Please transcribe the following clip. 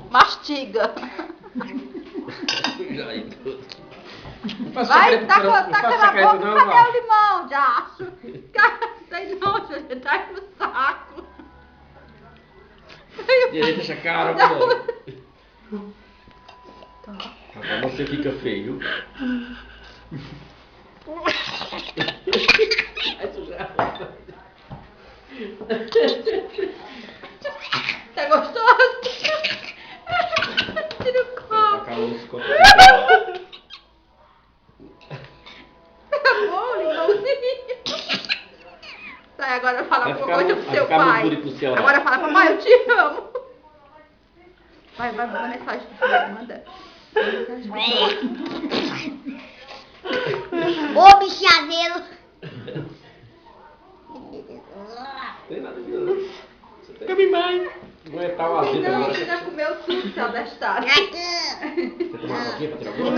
Mastiga. Vai, taca na boca, cadê o limão, Jacho? Tem nojo, ele tá no saco. Direita essa cara, mulher. Agora você fica feio. Tá gostoso? Tira o copo. Acabou os copos. Acabou o limãozinho. Sai, agora fala alguma coisa pro seu pai. Agora fala, papai, eu te amo. Vai, manda mensagem pro filho, manda. Ô, bichadeiro. Tem nada de não. Come mais. Aguentar o azeite agora. Não, você já comeu tudo, seu abestado. Você tomar uma coquinha pra tirar o gosto?